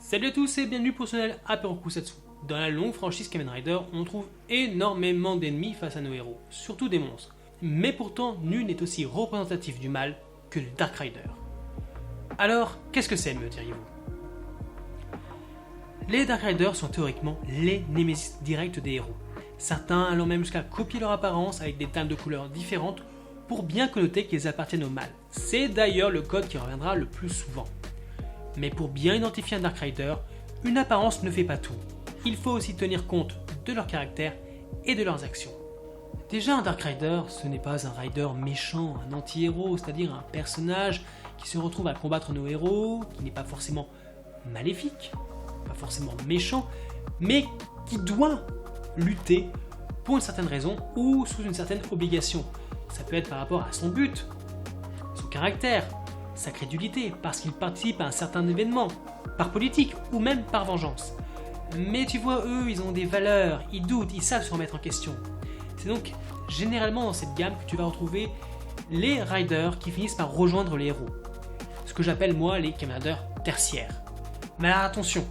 Salut à tous et bienvenue pour ce nouvel apéro Kusatsu. Dans la longue franchise Kamen Rider, on trouve énormément d'ennemis face à nos héros, surtout des monstres. Mais pourtant, nul n'est aussi représentatif du mal que le Dark Rider. Alors, qu'est-ce que c'est, me diriez-vous? Les Dark Riders sont théoriquement les némésis directs des héros. Certains allant même jusqu'à copier leur apparence avec des teintes de couleurs différentes pour bien connoter qu'ils appartiennent au mal. C'est d'ailleurs le code qui reviendra le plus souvent. Mais pour bien identifier un Dark Rider, une apparence ne fait pas tout. Il faut aussi tenir compte de leur caractère et de leurs actions. Déjà, un Dark Rider, ce n'est pas un Rider méchant, un anti-héros, c'est-à-dire un personnage qui se retrouve à combattre nos héros, qui n'est pas forcément maléfique, pas forcément méchant, mais qui doit lutter pour une certaine raison ou sous une certaine obligation. Ça peut être par rapport à son but, son caractère, sa crédulité, parce qu'il participe à un certain événement, par politique ou même par vengeance. Mais tu vois, eux, ils ont des valeurs, ils doutent, ils savent se remettre en question. C'est donc généralement dans cette gamme que tu vas retrouver les riders qui finissent par rejoindre les héros. Ce que j'appelle moi les Kamen Riders tertiaires. Mais alors attention,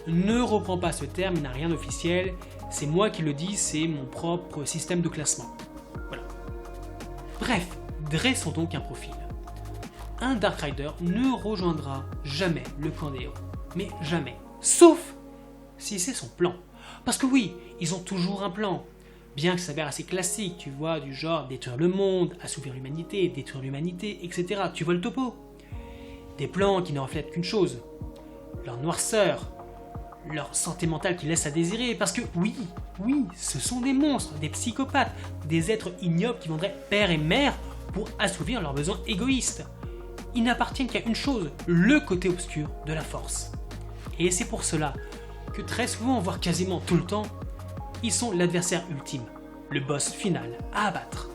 ne reprends pas ce terme, il n'a rien d'officiel, c'est moi qui le dis, c'est mon propre système de classement. Voilà. Bref, dressons donc un profil. Un Dark Rider ne rejoindra jamais le camp des héros. Mais jamais. Sauf si c'est son plan. Parce que oui, ils ont toujours un plan. Bien que ça s'avère assez classique, tu vois, du genre détruire le monde, assouvir l'humanité, détruire l'humanité, etc. Tu vois le topo. Des plans qui ne reflètent qu'une chose. Leur noirceur. Leur santé mentale qui laisse à désirer. Parce que oui, ce sont des monstres, des psychopathes, des êtres ignobles qui vendraient père et mère pour assouvir leurs besoins égoïstes. Ils n'appartiennent qu'à une chose, le côté obscur de la force. Et c'est pour cela que très souvent, voire quasiment tout le temps, ils sont l'adversaire ultime, le boss final à abattre.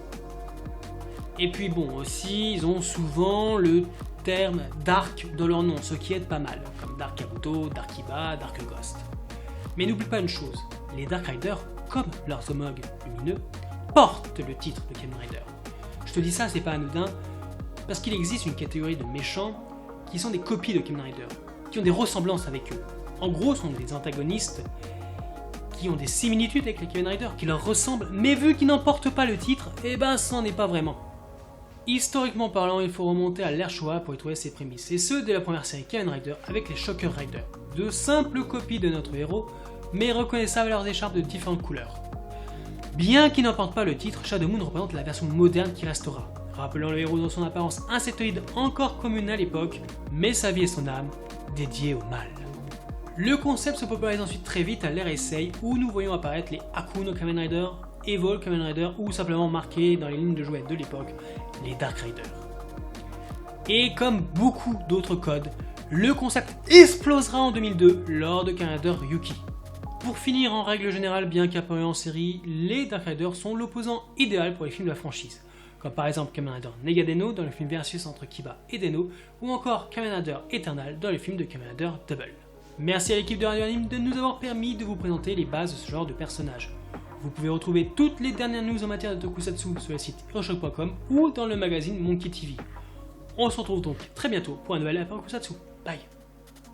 Et puis bon, aussi, ils ont souvent le terme Dark dans leur nom, ce qui aide pas mal, comme Dark Kabuto, Dark Iba, Dark Ghost. Mais n'oublie pas une chose, les Dark Riders, comme leurs homologues lumineux, portent le titre de Kamen Rider. Je te dis ça, c'est pas anodin, parce qu'il existe une catégorie de méchants qui sont des copies de Kamen Rider, qui ont des ressemblances avec eux. En gros, ce sont des antagonistes qui ont des similitudes avec les Kamen Rider, qui leur ressemblent, mais vu qu'ils n'en portent pas le titre, eh ben ça n'en est pas vraiment. Historiquement parlant, il faut remonter à l'ère Showa pour y trouver ses prémices, et ceux de la première série Kamen Rider avec les Shocker Riders, de simples copies de notre héros, mais reconnaissables à leurs écharpes de différentes couleurs. Bien qu'ils n'en portent pas le titre, Shadow Moon représente la version moderne qui restera, rappelant le héros dans son apparence insectoïde encore commune à l'époque, mais sa vie et son âme dédiées au mal. Le concept se popularise ensuite très vite à l'ère Heisei, où nous voyons apparaître les Aku no Kamen Rider, Evil Kamen Rider, ou simplement marqués dans les lignes de jouets de l'époque, les Dark Rider. Et comme beaucoup d'autres codes, le concept explosera en 2002 lors de Kamen Rider Yuki. Pour finir, en règle générale, bien qu'apparus en série, les Dark Riders sont l'opposant idéal pour les films de la franchise, comme par exemple Kamen Rider Negadeno dans le film Versus entre Kiba et Deno, ou encore Kamen Rider Eternal dans le film de Kamen Rider Double. Merci à l'équipe de Radio Anime de nous avoir permis de vous présenter les bases de ce genre de personnage. Vous pouvez retrouver toutes les dernières news en matière de tokusatsu sur le site heroshop.com ou dans le magazine Monkey TV. On se retrouve donc très bientôt pour un nouvel apéro Kusatsu. Bye.